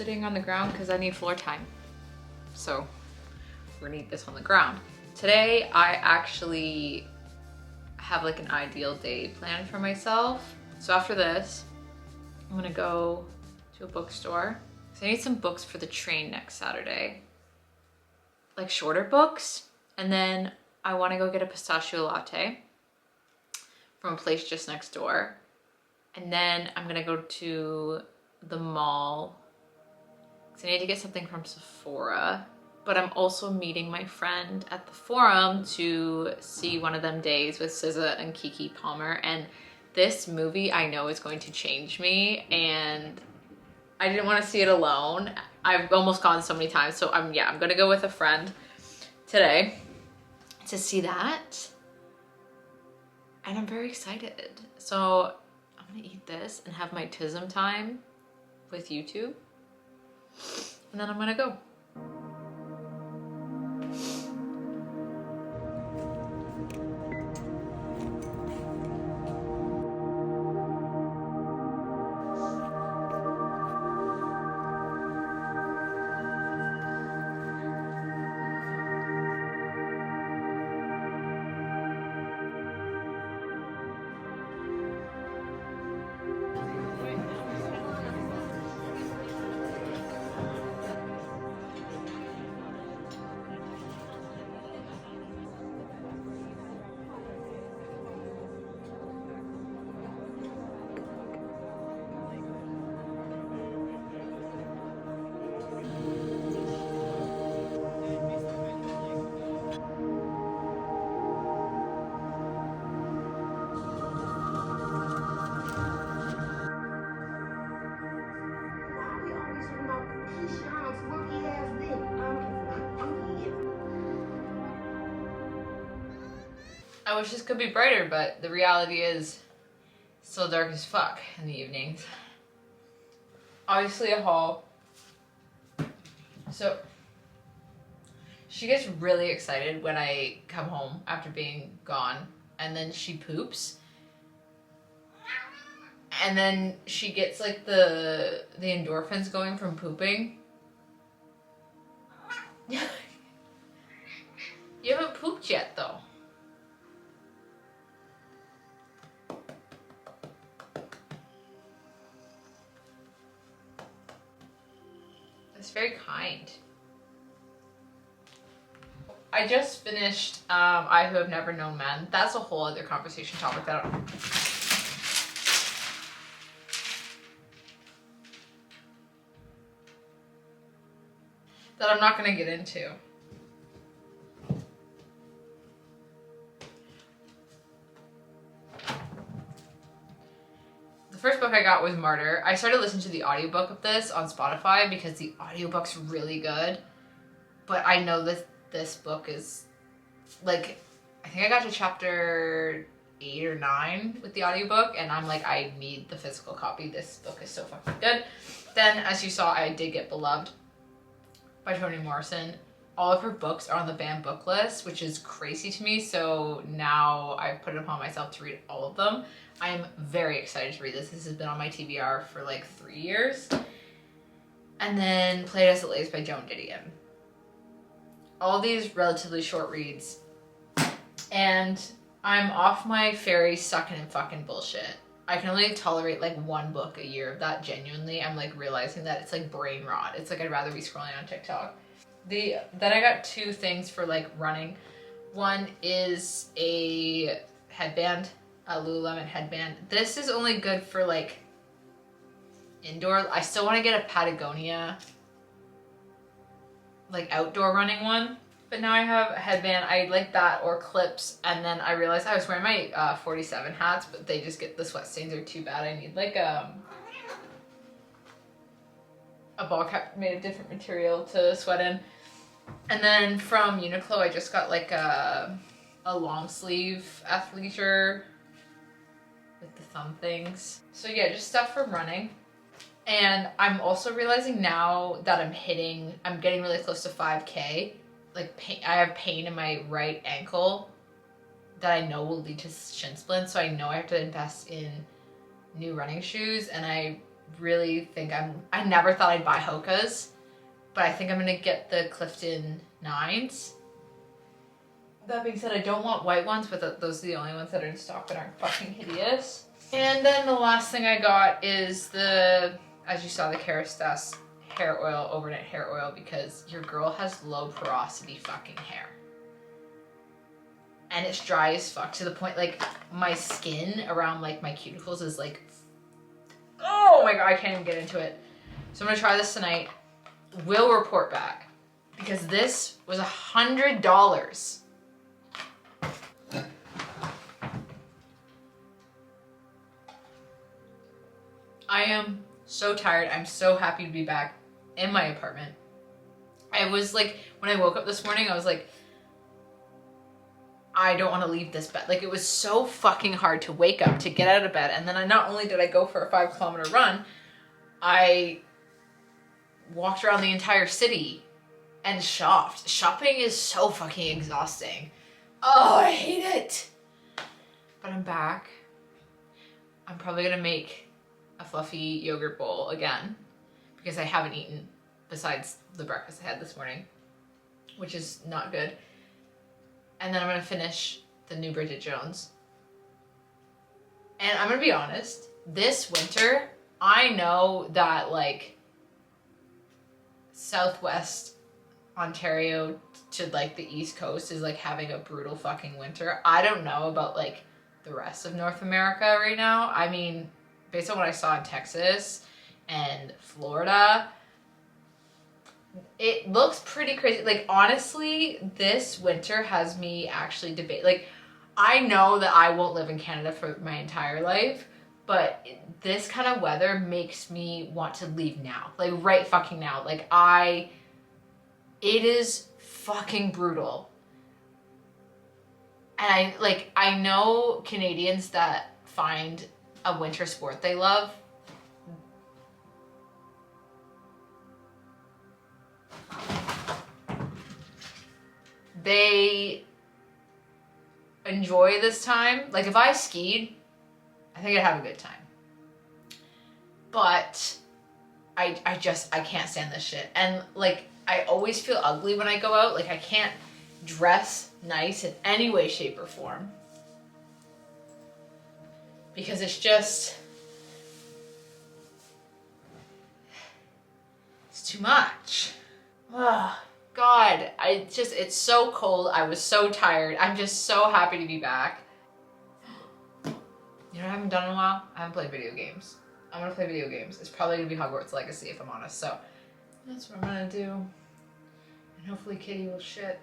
sitting on the ground because I need floor time. So we're gonna eat this on the ground. Today, I actually have like an ideal day planned for myself. So after this, I'm gonna go to a bookstore. So I need some books for the train next Saturday. Like shorter books. And then I wanna go get a pistachio latte from a place just next door. And then I'm gonna go to the mall. So I need to get something from Sephora. But I'm also meeting my friend at the Forum to see One of Them Days with SZA and Keke Palmer. And this movie I know is going to change me, and I didn't want to see it alone. I've almost gone so many times, so I'm gonna go with a friend today to see that. And I'm very excited. So I'm gonna eat this and have my TISM time with YouTube. And then I'm gonna go. I wish this could be brighter, but the reality is it's still dark as fuck in the evenings. Obviously a haul. So she gets really excited when I come home after being gone, and then she poops. And then she gets like the endorphins going from pooping. You haven't pooped yet though. That's very kind. I just finished I Who Have Never Known Men. That's a whole other conversation topic that I'm not gonna get into. The first book I got was Martyr. I started listening to the audiobook of this on Spotify because the audiobook's really good. But I know that this book is like, I think I got to chapter 8 or 9 with the audiobook, and I'm like, I need the physical copy. This book is so fucking good. Then, as you saw, I did get Beloved by Toni Morrison. All of her books are on the banned book list, which is crazy to me. So now I've put it upon myself to read all of them. I am very excited to read this. This has been on my TBR for like 3 years. And then Played As It Lays by Joan Didion. All these relatively short reads. And I'm off my fairy sucking and fucking bullshit. I can only tolerate like one book a year of that, genuinely. I'm like realizing that it's like brain rot. It's like I'd rather be scrolling on TikTok. Then I got 2 things for like running. One is a headband, a Lululemon headband. This is only good for like indoor. I still want to get a Patagonia like outdoor running one. But now I have a headband. I like that or clips. And then I realized I was wearing my 47 hats, but they just get, the sweat stains are too bad. I need like a ball cap made of different material to sweat in. And then from Uniqlo, I just got like a long sleeve athleisure with the thumb things. So yeah, just stuff for running. And I'm also realizing now that I'm getting really close to 5K. Like I have pain in my right ankle that I know will lead to shin splints. So I know I have to invest in new running shoes. And I really think I never thought I'd buy Hoka's, but I think I'm gonna get the Clifton 9s. That being said, I don't want white ones, but those are the only ones that are in stock that aren't fucking hideous. And then the last thing I got is as you saw, the Kerastase hair oil, overnight hair oil, because your girl has low porosity fucking hair. And it's dry as fuck to the point, like, my skin around, like, my cuticles is like, oh my god, I can't even get into it. So I'm gonna try this tonight. Will report back, because this was $100. I am so tired. I'm so happy to be back in my apartment. I was like, when I woke up this morning, I was like, I don't want to leave this bed. Like, it was so fucking hard to wake up, to get out of bed. And then not only did I go for a 5-kilometer run, I walked around the entire city and shopped. Shopping is so fucking exhausting. Oh, I hate it. But I'm back. I'm probably gonna make a fluffy yogurt bowl again, because I haven't eaten besides the breakfast I had this morning, which is not good. And then I'm gonna finish the new Bridget Jones. And I'm gonna be honest, this winter, I know that like Southwest Ontario to like the East Coast is like having a brutal fucking winter. I don't know about like the rest of North America right now. I mean, based on what I saw in Texas and Florida, it looks pretty crazy. Like, honestly, this winter has me actually debate. Like, I know that I won't live in Canada for my entire life, but this kind of weather makes me want to leave now. Like, right fucking now. Like, it is fucking brutal. And I know Canadians that find a winter sport they love. They enjoy this time. Like, if I skied, I think I'd have a good time. But I can't stand this shit. And like, I always feel ugly when I go out. Like, I can't dress nice in any way, shape, or form. Because it's too much. Oh, God, it's so cold. I was so tired. I'm just so happy to be back. You know what I haven't done in a while? I haven't played video games. I'm gonna play video games. It's probably gonna be Hogwarts Legacy, if I'm honest. So that's what I'm gonna do. And hopefully Kitty will shit.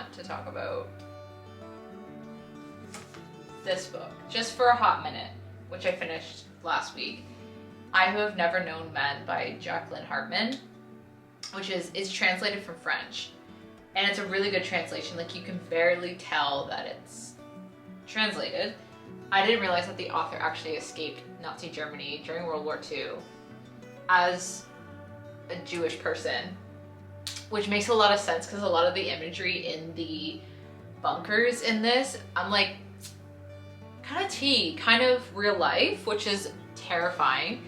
want to talk about this book, just for a hot minute, which I finished last week. I Who Have Never Known Men by Jacqueline Hartman, which is translated from French. And it's a really good translation. Like, you can barely tell that it's translated. I didn't realize that the author actually escaped Nazi Germany during World War II as a Jewish person, which makes a lot of sense because a lot of the imagery in the bunkers in this, I'm like, kind of tea, kind of real life, which is terrifying.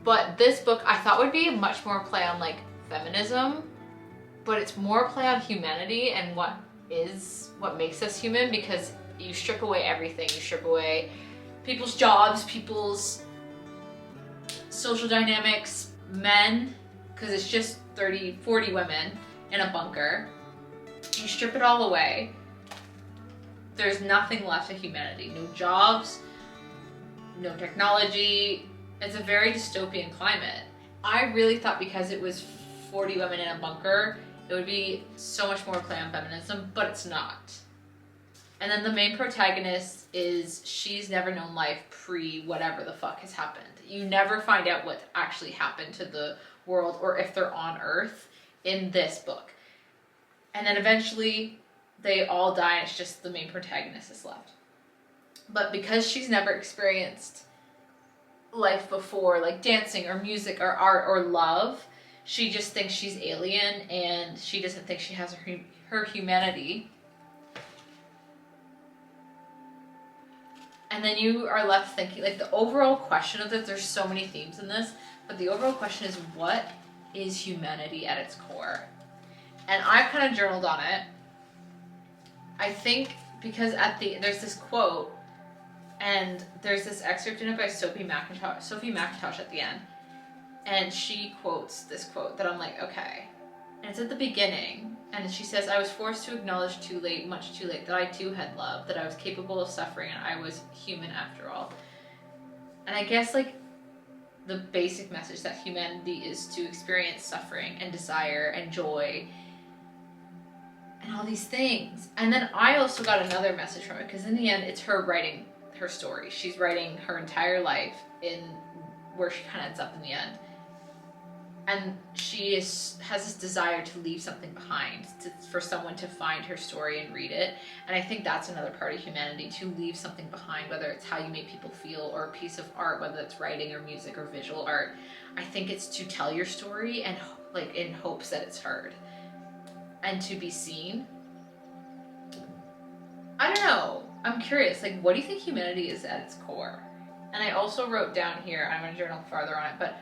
But this book I thought would be much more play on like feminism, but it's more play on humanity and what makes us human, because you strip away everything. You strip away people's jobs, people's social dynamics, men, because it's just 30, 40 women in a bunker. You strip it all away. There's nothing left of humanity. No jobs, no technology. It's a very dystopian climate. I really thought because it was 40 women in a bunker, it would be so much more play on feminism, but it's not. And then the main protagonist she's never known life pre whatever the fuck has happened. You never find out what actually happened to the world or if they're on Earth in this book. And then eventually they all die and it's just the main protagonist is left. But because she's never experienced life before, like dancing or music or art or love, she just thinks she's alien and she doesn't think she has her humanity. And then you are left thinking, like, the overall question of this, there's so many themes in this, but the overall question is, what is humanity at its core? And I've kind of journaled on it. I think because there's this quote, and there's this excerpt in it by Sophie MacIntosh at the end, and she quotes this quote that I'm like, okay. And it's at the beginning, and she says, I was forced to acknowledge too late, much too late, that I too had love, that I was capable of suffering, and I was human after all. And I guess, like, the basic message that humanity is to experience suffering and desire and joy and all these things. And then I also got another message from it, because in the end, it's her writing her story. She's writing her entire life in where she kind of ends up in the end. And she has this desire to leave something behind, for someone to find her story and read it. And I think that's another part of humanity, to leave something behind, whether it's how you make people feel or a piece of art, whether it's writing or music or visual art. I think it's to tell your story and like in hopes that it's heard and to be seen. I don't know. I'm curious, like, what do you think humanity is at its core? And I also wrote down here, I'm going to journal farther on it, but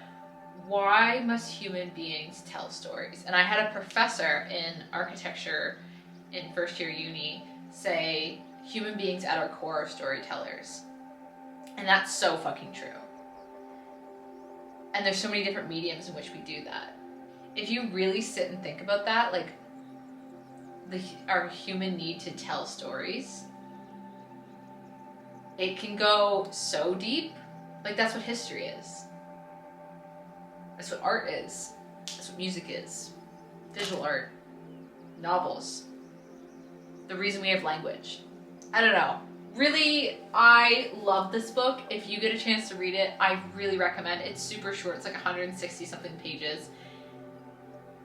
why must human beings tell stories? And I had a professor in architecture in first year uni say, human beings at our core are storytellers. And that's so fucking true. And there's so many different mediums in which we do that. If you really sit and think about that, like, our human need to tell stories, it can go so deep. Like, that's what history is. That's what art is. That's what music is. Visual art. Novels. The reason we have language. I don't know. Really, I love this book. If you get a chance to read it, I really recommend. It's super short. It's like 160 something pages.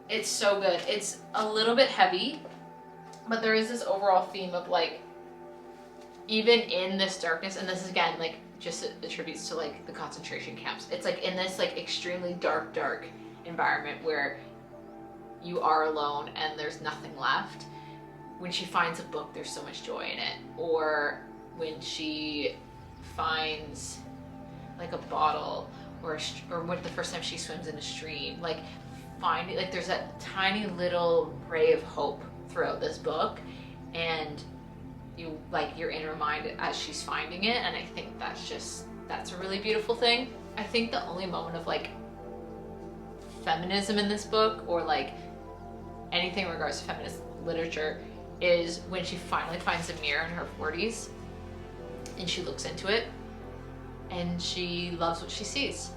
It's so good. It's a little bit heavy, but there is this overall theme of, like, even in this darkness, and this is again, like, just attributes to, like, the concentration camps. It's like in this, like, extremely dark environment where you are alone and there's nothing left. When she finds a book, there's so much joy in it. Or when she finds, like, a bottle, or when the first time she swims in a stream, like, there's that tiny little ray of hope throughout this book, and you're in her mind as she's finding it. And I think that's a really beautiful thing. I think the only moment of, like, feminism in this book, or, like, anything in regards to feminist literature, is when she finally finds a mirror in her 40s and she looks into it and she loves what she sees.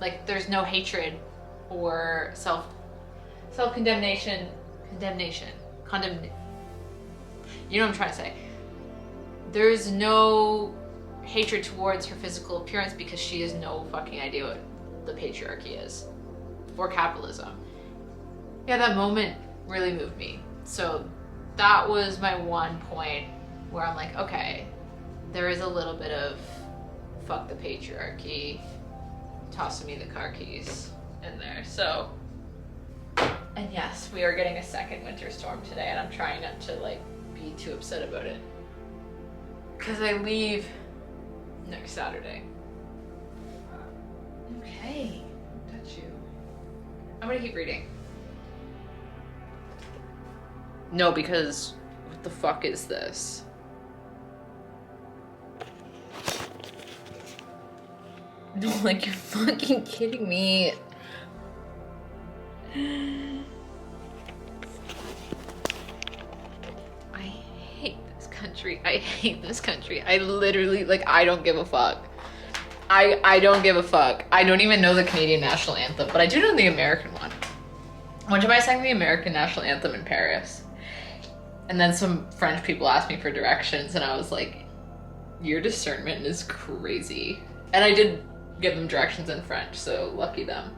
Like, there's no hatred or self-condemnation. You know what I'm trying to say. There's no hatred towards her physical appearance because she has no fucking idea what the patriarchy is or capitalism. Yeah, that moment really moved me. So that was my one point where I'm like, okay, there is a little bit of fuck the patriarchy, tossing me the car keys in there. So, and yes, we are getting a second winter storm today, and I'm trying not to like be too upset about it because I leave next Saturday. Okay, don't touch you. I'm gonna keep reading. No, because what the fuck is this? No, like you're fucking kidding me. I hate this country. I hate this country. I literally, like, I don't give a fuck. I don't give a fuck. I don't even know the Canadian national anthem, but I do know the American one. One time I sang the American national anthem in Paris. And then some French people asked me for directions, and I was like, your discernment is crazy. And I did give them directions in French, so lucky them.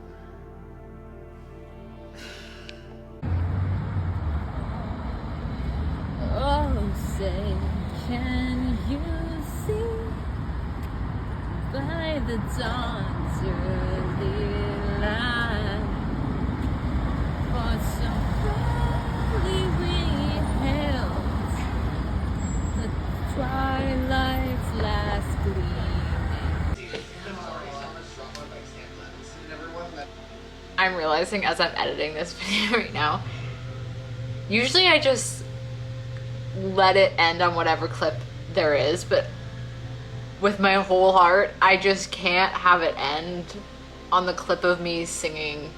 Oh, say, can you see by the dawn's early light for some early we hailed the twilight's last gleaming. I'm realizing as I'm editing this video right now, usually I just let it end on whatever clip there is, but with my whole heart, I just can't have it end on the clip of me singing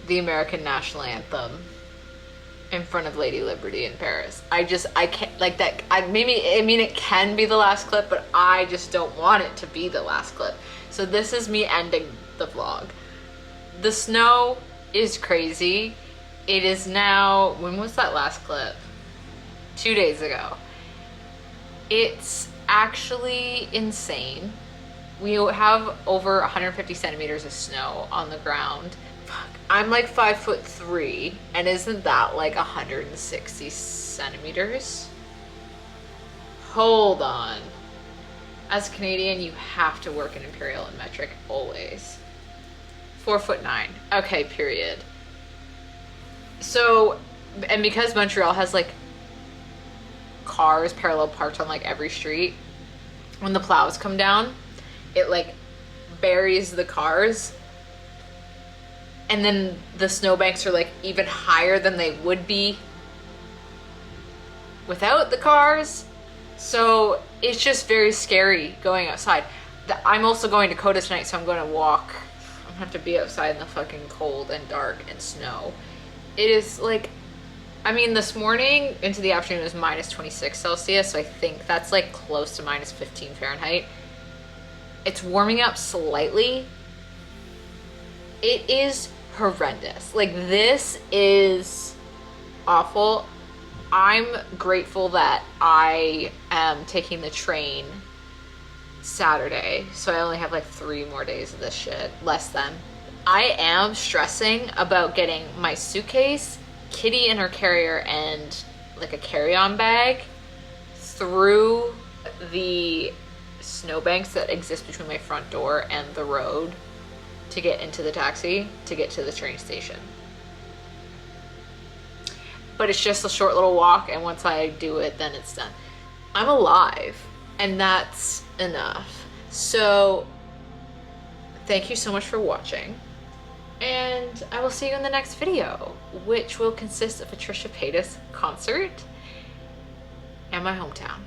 the American national anthem in front of Lady Liberty in Paris. I can't, like that, I mean it can be the last clip, but I just don't want it to be the last clip. So this is me ending the vlog. The snow is crazy. It is now, when was that last clip? 2 days ago. It's actually insane. We have over 150 centimeters of snow on the ground. Fuck. I'm like 5'3", and isn't that like 160 centimeters? Hold on. As a Canadian, you have to work in imperial and metric always. 4'9". Okay, period. So, and because Montreal has like cars parallel parked on like every street, when the plows come down, it like buries the cars, and then the snowbanks are like even higher than they would be without the cars. So it's just very scary going outside. I'm also going to Coda tonight, so I'm going to walk. I'm gonna have to be outside in the fucking cold and dark and snow. It is like, I mean, this morning into the afternoon it was minus 26 Celsius, so I think that's like close to minus 15 Fahrenheit. It's warming up slightly. It is horrendous. Like, this is awful. I'm grateful that I am taking the train Saturday, so I only have like 3 more days of this shit, less than. I am stressing about getting my suitcase, Kitty in her carrier, and like a carry-on bag through the snowbanks that exist between my front door and the road to get into the taxi to get to the train station. But it's just a short little walk, and once I do it, then it's done. I'm alive, and that's enough. So thank you so much for watching, and I will see you in the next video, which will consist of a Trisha Paytas concert and my hometown.